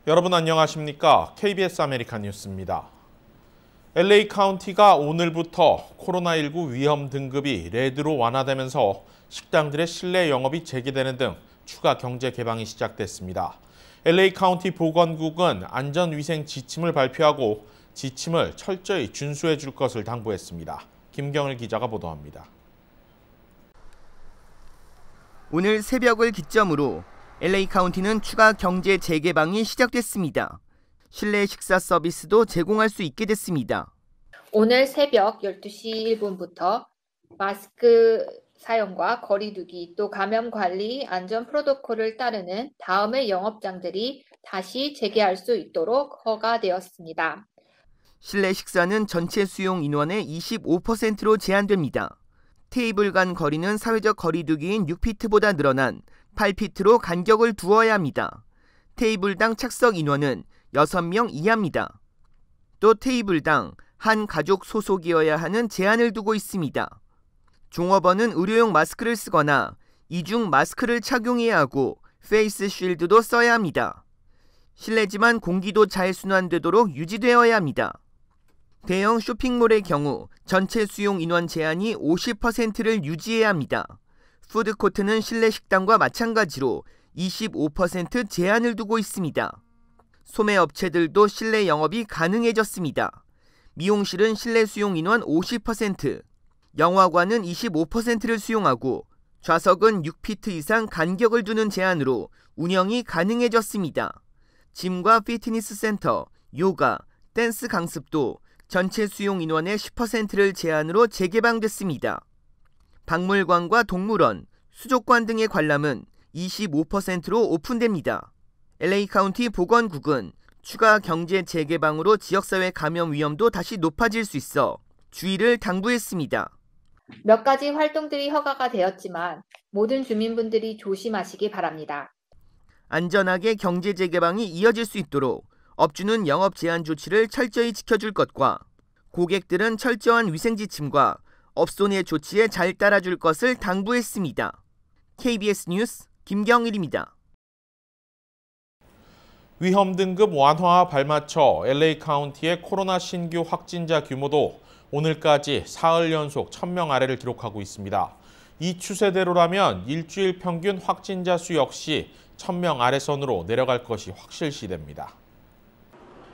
여러분 안녕하십니까? KBS 아메리칸 뉴스입니다. LA 카운티가 오늘부터 코로나19 위험 등급이 레드로 완화되면서 식당들의 실내 영업이 재개되는 등 추가 경제 개방이 시작됐습니다. LA 카운티 보건국은 안전위생 지침을 발표하고 지침을 철저히 준수해 줄 것을 당부했습니다. 김경일 기자가 보도합니다. 오늘 새벽을 기점으로 LA 카운티는 추가 경제 재개방이 시작됐습니다. 실내 식사 서비스도 제공할 수 있게 됐습니다. 오늘 새벽 12시 1분부터 마스크 사용과 거리 두기, 또 감염 관리 안전 프로토콜을 따르는 다음의 영업장들이 다시 재개할 수 있도록 허가되었습니다. 실내 식사는 전체 수용 인원의 25%로 제한됩니다. 테이블 간 거리는 사회적 거리 두기인 6피트보다 늘어난 8피트로 간격을 두어야 합니다. 테이블당 착석 인원은 6명 이하입니다. 또 테이블당 한 가족 소속이어야 하는 제한을 두고 있습니다. 종업원은 의료용 마스크를 쓰거나 이중 마스크를 착용해야 하고 페이스 쉴드도 써야 합니다. 실내지만 공기도 잘 순환되도록 유지되어야 합니다. 대형 쇼핑몰의 경우 전체 수용 인원 제한이 50%를 유지해야 합니다. 푸드코트는 실내 식당과 마찬가지로 25% 제한을 두고 있습니다. 소매업체들도 실내 영업이 가능해졌습니다. 미용실은 실내 수용 인원 50%, 영화관은 25%를 수용하고 좌석은 6피트 이상 간격을 두는 제한으로 운영이 가능해졌습니다. 짐과 피트니스 센터, 요가, 댄스 강습도 전체 수용 인원의 10%를 제한으로 재개방됐습니다. 박물관과 동물원, 수족관 등의 관람은 25%로 오픈됩니다. LA 카운티 보건국은 추가 경제 재개방으로 지역사회 감염 위험도 다시 높아질 수 있어 주의를 당부했습니다. 몇 가지 활동들이 허가가 되었지만 모든 주민분들이 조심하시기 바랍니다. 안전하게 경제 재개방이 이어질 수 있도록 업주는 영업 제한 조치를 철저히 지켜줄 것과 고객들은 철저한 위생 지침과 업소내 조치에 잘 따라줄 것을 당부했습니다. KBS 뉴스 김경일입니다. 위험 등급 완화와 발맞춰 LA 카운티의 코로나 신규 확진자 규모도 오늘까지 사흘 연속 1,000명 아래를 기록하고 있습니다. 이 추세대로라면 일주일 평균 확진자 수 역시 1,000명 아래선으로 내려갈 것이 확실시됩니다.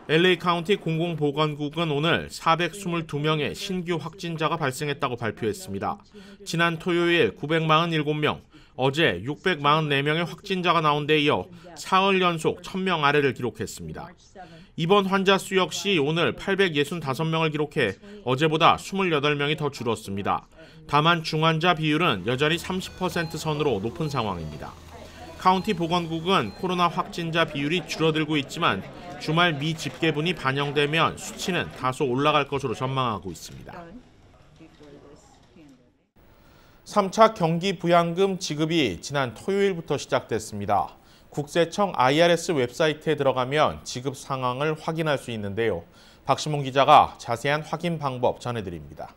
LA 카운티 공공보건국은 오늘 422명의 신규 확진자가 발생했다고 발표했습니다. 지난 토요일 947명, 어제 644명의 확진자가 나온 데 이어 사흘 연속 1,000명 아래를 기록했습니다. 입원 환자 수 역시 오늘 865명을 기록해 어제보다 28명이 더 줄었습니다. 다만 중환자 비율은 여전히 30% 선으로 높은 상황입니다. 카운티 보건국은 코로나 확진자 비율이 줄어들고 있지만 주말 미집계분이 반영되면 수치는 다소 올라갈 것으로 전망하고 있습니다. 3차 경기 부양금 지급이 지난 토요일부터 시작됐습니다. 국세청 IRS 웹사이트에 들어가면 지급 상황을 확인할 수 있는데요. 박시몬 기자가 자세한 확인 방법 전해드립니다.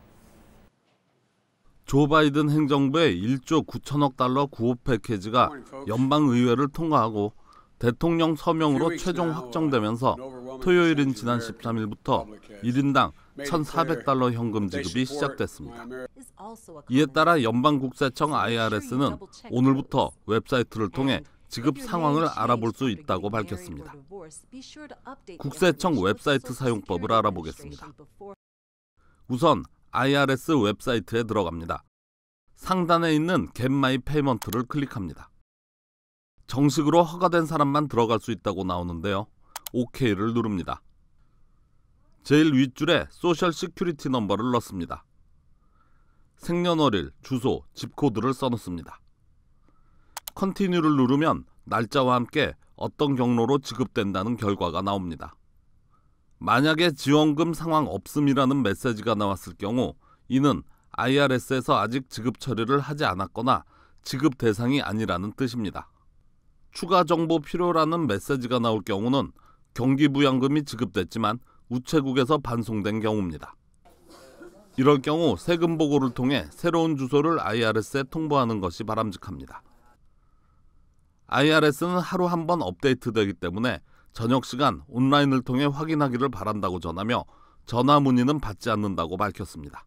조 바이든 행정부의 1조 9천억 달러 구호 패키지가 연방의회를 통과하고 대통령 서명으로 최종 확정되면서 토요일인 지난 13일부터 1인당 1,400달러 현금 지급이 시작됐습니다. 이에 따라 연방국세청 IRS는 오늘부터 웹사이트를 통해 지급 상황을 알아볼 수 있다고 밝혔습니다. 국세청 웹사이트 사용법을 알아보겠습니다. 우선 IRS 웹사이트에 들어갑니다. 상단에 있는 Get My Payment를 클릭합니다. 정식으로 허가된 사람만 들어갈 수 있다고 나오는데요. OK를 누릅니다. 제일 윗줄에 소셜 시큐리티 넘버를 넣습니다. 생년월일, 주소, 집코드를 써놓습니다. 컨티뉴를 누르면 날짜와 함께 어떤 경로로 지급된다는 결과가 나옵니다. 만약에 지원금 상황 없음이라는 메시지가 나왔을 경우 이는 IRS에서 아직 지급 처리를 하지 않았거나 지급 대상이 아니라는 뜻입니다. 추가 정보 필요라는 메시지가 나올 경우는 경기부양금이 지급됐지만 우체국에서 반송된 경우입니다. 이럴 경우 세금 보고를 통해 새로운 주소를 IRS에 통보하는 것이 바람직합니다. IRS는 하루 한 번 업데이트되기 때문에 저녁 시간 온라인을 통해 확인하기를 바란다고 전하며 전화 문의는 받지 않는다고 밝혔습니다.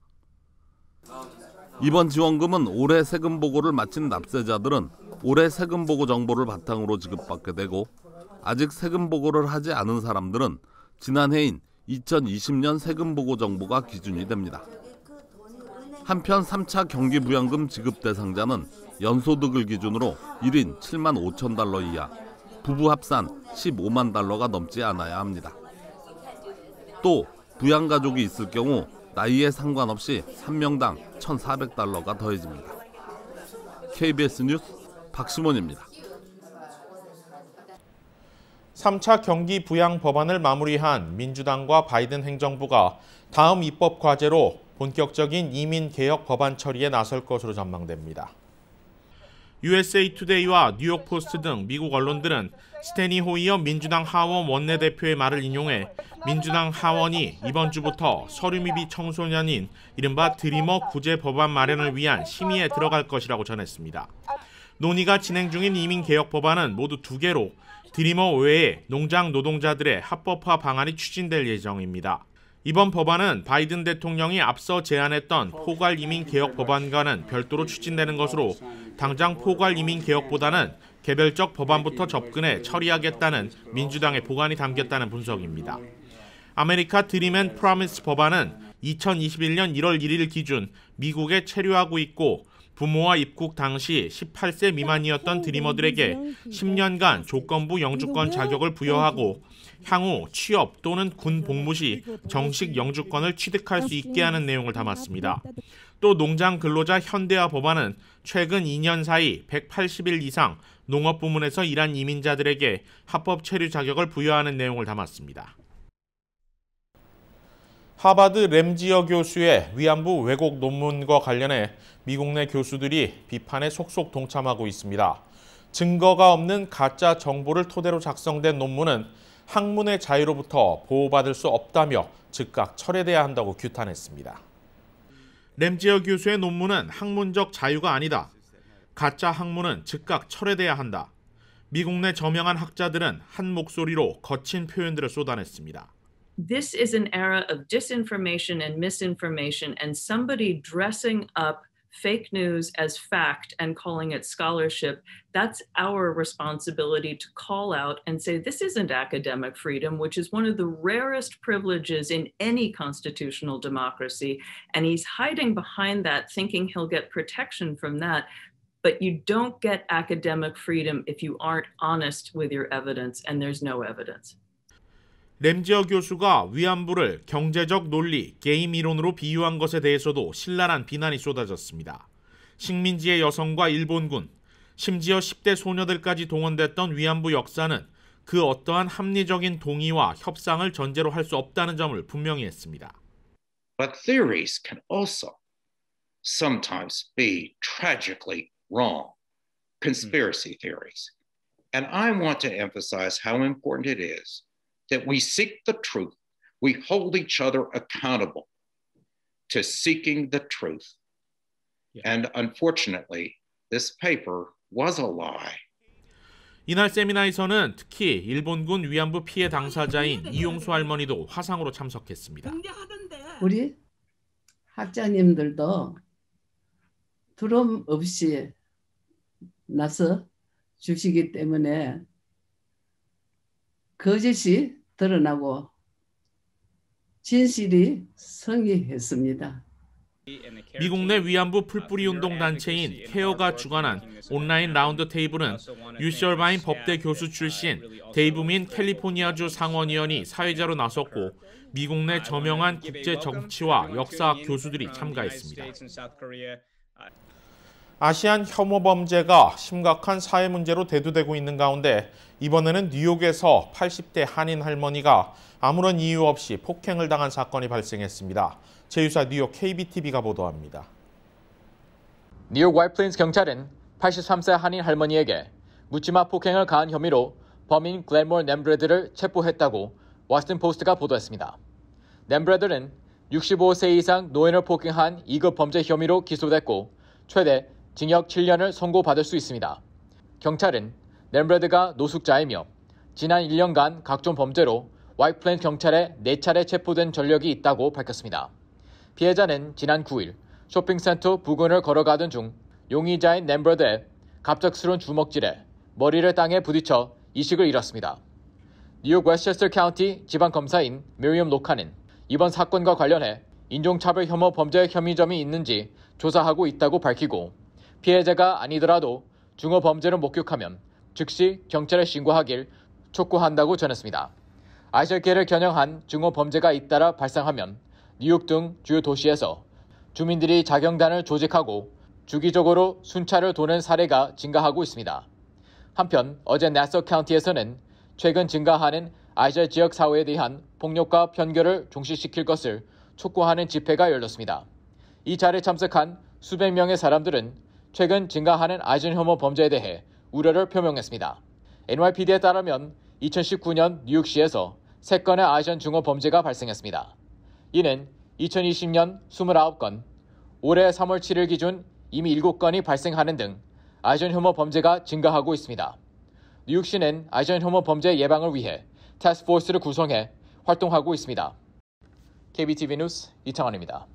이번 지원금은 올해 세금 보고를 마친 납세자들은 올해 세금 보고 정보를 바탕으로 지급받게 되고 아직 세금 보고를 하지 않은 사람들은 지난해인 2020년 세금 보고 정보가 기준이 됩니다. 한편 3차 경기부양금 지급 대상자는 연소득을 기준으로 1인 7만 5천 달러 이하, 부부 합산 15만 달러가 넘지 않아야 합니다. 또 부양가족이 있을 경우 나이에 상관없이 1명당 1,400달러가 더해집니다. KBS 뉴스 박시몬입니다. 3차 경기 부양 법안을 마무리한 민주당과 바이든 행정부가 다음 입법 과제로 본격적인 이민 개혁 법안 처리에 나설 것으로 전망됩니다. USA 투데이와 뉴욕 포스트 등 미국 언론들은 스테니 호이어 민주당 하원 원내대표의 말을 인용해 민주당 하원이 이번 주부터 서류미비 청소년인 이른바 드리머 구제 법안 마련을 위한 심의에 들어갈 것이라고 전했습니다. 논의가 진행 중인 이민 개혁 법안은 모두 2개로 드리머 외에 농장 노동자들의 합법화 방안이 추진될 예정입니다. 이번 법안은 바이든 대통령이 앞서 제안했던 포괄 이민 개혁 법안과는 별도로 추진되는 것으로 당장 포괄 이민 개혁보다는 개별적 법안부터 접근해 처리하겠다는 민주당의 보관이 담겼다는 분석입니다. 아메리카 드림 앤 프로미스 법안은 2021년 1월 1일 기준 미국에 체류하고 있고 부모와 입국 당시 18세 미만이었던 드리머들에게 10년간 조건부 영주권 자격을 부여하고 향후 취업 또는 군 복무 시 정식 영주권을 취득할 수 있게 하는 내용을 담았습니다. 또 농장 근로자 현대화 법안은 최근 2년 사이 180일 이상 농업 부문에서 일한 이민자들에게 합법 체류 자격을 부여하는 내용을 담았습니다. 하버드 램지어 교수의 위안부 왜곡 논문과 관련해 미국 내 교수들이 비판에 속속 동참하고 있습니다. 증거가 없는 가짜 정보를 토대로 작성된 논문은 학문의 자유로부터 보호받을 수 없다며 즉각 철회돼야 한다고 규탄했습니다. 램지어 교수의 논문은 학문적 자유가 아니다. 가짜 학문은 즉각 철회돼야 한다. 미국 내 저명한 학자들은 한 목소리로 거친 표현들을 쏟아냈습니다. This is an era of disinformation and misinformation, and somebody dressing up fake news as fact and calling it scholarship. That's our responsibility to call out and say this isn't academic freedom, which is one of the rarest privileges in any constitutional democracy. And he's hiding behind that, thinking he'll get protection from that. But you don't get academic freedom if you aren't honest with your evidence, and there's no evidence. 램지어 교수가 위안부를 경제적 논리, 게임 이론으로 비유한 것에 대해서도 신랄한 비난이 쏟아졌습니다. 식민지의 여성과 일본군, 심지어 10대 소녀들까지 동원됐던 위안부 역사는 그 어떠한 합리적인 동의와 협상을 전제로 할 수 없다는 점을 분명히 했습니다. But theories can also sometimes be tragically wrong. Conspiracy theories. And I want to emphasize how important it is that we seek the truth. We hold each other accountable to seeking the truth. And unfortunately, this paper was a lie. 이날 세미나에서는 특히 일본군 위안부 피해 당사자인 이용수 할머니도 화상으로 참석했습니다. 우리 학자님들도 두려움 없이 나서 주시기 때문에 거짓이 드러나고 진실이 성립했습니다. 미국 내 위안부 풀뿌리 운동 단체인 케어가 주관한 온라인 라운드 테이블은 UC 얼바인 법대 교수 출신 데이브민 캘리포니아주 상원의원이 사회자로 나섰고 미국 내 저명한 국제 정치와 역사학 교수들이 참가했습니다. 아시안 혐오 범죄가 심각한 사회 문제로 대두되고 있는 가운데 이번에는 뉴욕에서 80대 한인 할머니가 아무런 이유 없이 폭행을 당한 사건이 발생했습니다. 제휴사 뉴욕 KBTV가 보도합니다. 뉴욕 화이트플레인스 경찰은 83세 한인 할머니에게 묻지마 폭행을 가한 혐의로 범인 글렌모어 램브레드를 체포했다고 워싱턴 포스트가 보도했습니다. 램브레드는 65세 이상 노인을 폭행한 2급 범죄 혐의로 기소됐고 최대 징역 7년을 선고받을 수 있습니다. 경찰은 램브레드가 노숙자이며 지난 1년간 각종 범죄로 화이트 플레인스 경찰에 4차례 체포된 전력이 있다고 밝혔습니다. 피해자는 지난 9일 쇼핑센터 부근을 걸어가던 중 용의자인 램브러드의 갑작스러운 주먹질에 머리를 땅에 부딪혀 이식을 잃었습니다. 뉴욕 웨스트체스터 카운티 지방검사인 미리엄 로카는 이번 사건과 관련해 인종차별 혐오 범죄 혐의점이 있는지 조사하고 있다고 밝히고 피해자가 아니더라도 중어 범죄를 목격하면 즉시 경찰에 신고하길 촉구한다고 전했습니다. 아시아계를 겨냥한 중어 범죄가 잇따라 발생하면 뉴욕 등 주요 도시에서 주민들이 자경단을 조직하고 주기적으로 순찰을 도는 사례가 증가하고 있습니다. 한편 어제 나서 카운티에서는 최근 증가하는 아시아 지역 사회에 대한 폭력과 편견을 종식시킬 것을 촉구하는 집회가 열렸습니다. 이 자리에 참석한 수백 명의 사람들은 최근 증가하는 아시안 혐오 범죄에 대해 우려를 표명했습니다. NYPD에 따르면 2019년 뉴욕시에서 3건의 아시안 중어 범죄가 발생했습니다. 이는 2020년 29건, 올해 3월 7일 기준 이미 7건이 발생하는 등 아시안 혐오 범죄가 증가하고 있습니다. 뉴욕시는 아시안 혐오 범죄 예방을 위해 태스크포스를 구성해 활동하고 있습니다. KBTV 뉴스 이창환입니다.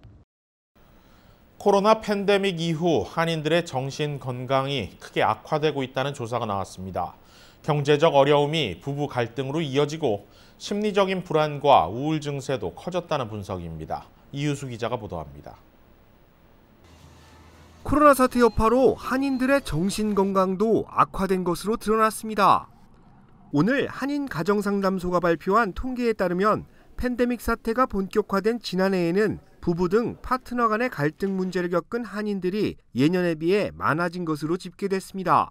코로나 팬데믹 이후 한인들의 정신 건강이 크게 악화되고 있다는 조사가 나왔습니다. 경제적 어려움이 부부 갈등으로 이어지고 심리적인 불안과 우울 증세도 커졌다는 분석입니다. 이유수 기자가 보도합니다. 코로나 사태 여파로 한인들의 정신 건강도 악화된 것으로 드러났습니다. 오늘 한인 가정상담소가 발표한 통계에 따르면 팬데믹 사태가 본격화된 지난해에는 부부 등 파트너 간의 갈등 문제를 겪은 한인들이 예년에 비해 많아진 것으로 집계됐습니다.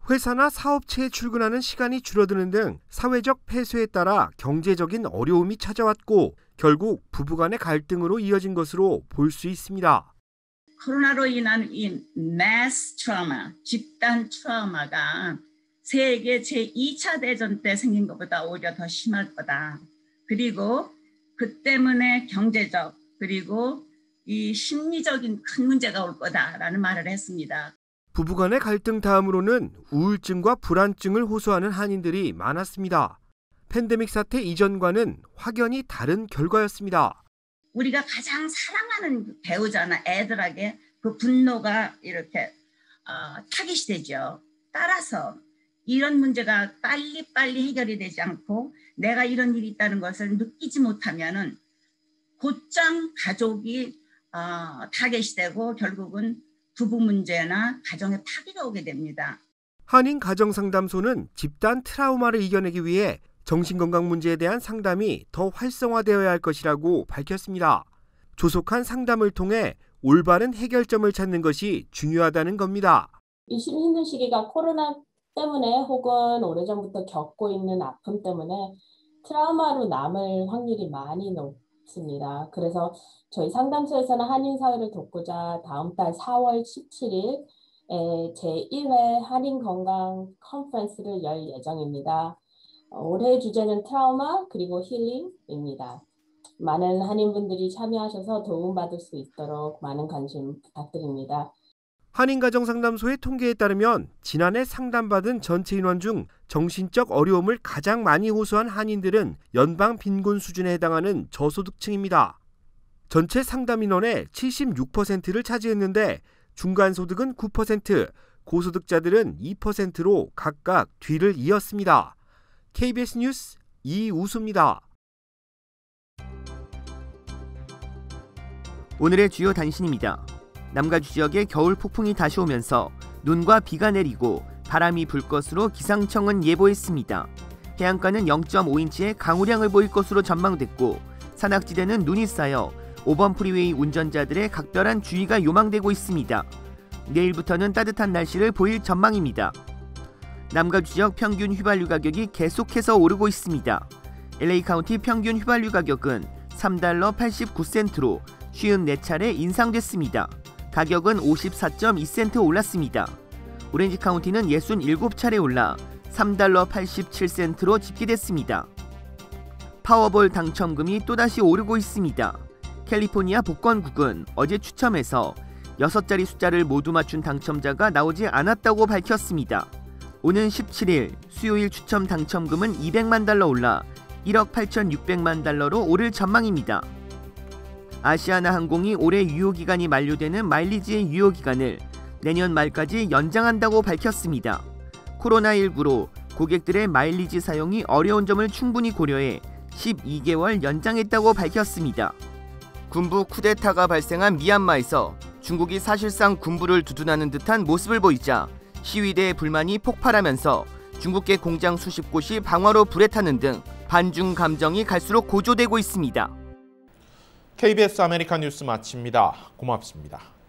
회사나 사업체에 출근하는 시간이 줄어드는 등 사회적 폐쇄에 따라 경제적인 어려움이 찾아왔고 결국 부부 간의 갈등으로 이어진 것으로 볼 수 있습니다. 코로나로 인한 이 mass trauma, 집단 트라우마가 세계 제2차 대전 때 생긴 것보다 오히려 더 심할 거다. 그리고 그 때문에 경제적 그리고 이 심리적인 큰 문제가 올 거다라는 말을 했습니다. 부부간의 갈등 다음으로는 우울증과 불안증을 호소하는 한인들이 많았습니다. 팬데믹 사태 이전과는 확연히 다른 결과였습니다. 우리가 가장 사랑하는 배우자나 애들에게 그 분노가 이렇게 타깃이 되죠. 따라서 이런 문제가 빨리 해결이 되지 않고 내가 이런 일이 있다는 것을 느끼지 못하면은 곧장 가족이 타겟이 되고 결국은 부부 문제나 가정의 파괴가 오게 됩니다. 한인 가정상담소는 집단 트라우마를 이겨내기 위해 정신건강 문제에 대한 상담이 더 활성화되어야 할 것이라고 밝혔습니다. 조속한 상담을 통해 올바른 해결점을 찾는 것이 중요하다는 겁니다. 이 힘든 시기가 코로나 때문에 혹은 오래전부터 겪고 있는 아픔 때문에 트라우마로 남을 확률이 많이 높습니다. 그래서 저희 상담소에서는 한인사회를 돕고자 다음 달 4월 17일 제1회 한인건강 컨퍼런스를 열 예정입니다. 올해의 주제는 트라우마 그리고 힐링입니다. 많은 한인분들이 참여하셔서 도움받을 수 있도록 많은 관심 부탁드립니다. 한인가정상담소의 통계에 따르면 지난해 상담받은 전체 인원 중 정신적 어려움을 가장 많이 호소한 한인들은 연방 빈곤 수준에 해당하는 저소득층입니다. 전체 상담 인원의 76%를 차지했는데 중간소득은 9%, 고소득자들은 2%로 각각 뒤를 이었습니다. KBS 뉴스 이우수입니다. 오늘의 주요 단신입니다. 남가주 지역에 겨울 폭풍이 다시 오면서 눈과 비가 내리고 바람이 불 것으로 기상청은 예보했습니다. 해안가는 0.5인치의 강우량을 보일 것으로 전망됐고 산악지대는 눈이 쌓여 5번 프리웨이 운전자들의 각별한 주의가 요망되고 있습니다. 내일부터는 따뜻한 날씨를 보일 전망입니다. 남가주 지역 평균 휘발유 가격이 계속해서 오르고 있습니다. LA 카운티 평균 휘발유 가격은 $3 89센트로 54차례 인상됐습니다. 가격은 54.2센트 올랐습니다. 오렌지 카운티는 67차례 올라 $3 87센트로 집계됐습니다. 파워볼 당첨금이 또다시 오르고 있습니다. 캘리포니아 복권국은 어제 추첨에서 6자리 숫자를 모두 맞춘 당첨자가 나오지 않았다고 밝혔습니다. 오는 17일 수요일 추첨 당첨금은 200만 달러 올라 1억 8,600만 달러로 오를 전망입니다. 아시아나 항공이 올해 유효기간이 만료되는 마일리지의 유효기간을 내년 말까지 연장한다고 밝혔습니다. 코로나19로 고객들의 마일리지 사용이 어려운 점을 충분히 고려해 12개월 연장했다고 밝혔습니다. 군부 쿠데타가 발생한 미얀마에서 중국이 사실상 군부를 두둔하는 듯한 모습을 보이자 시위대의 불만이 폭발하면서 중국계 공장 수십 곳이 방화로 불에 타는 등 반중 감정이 갈수록 고조되고 있습니다. KBS 아메리카 뉴스 마칩니다. 고맙습니다.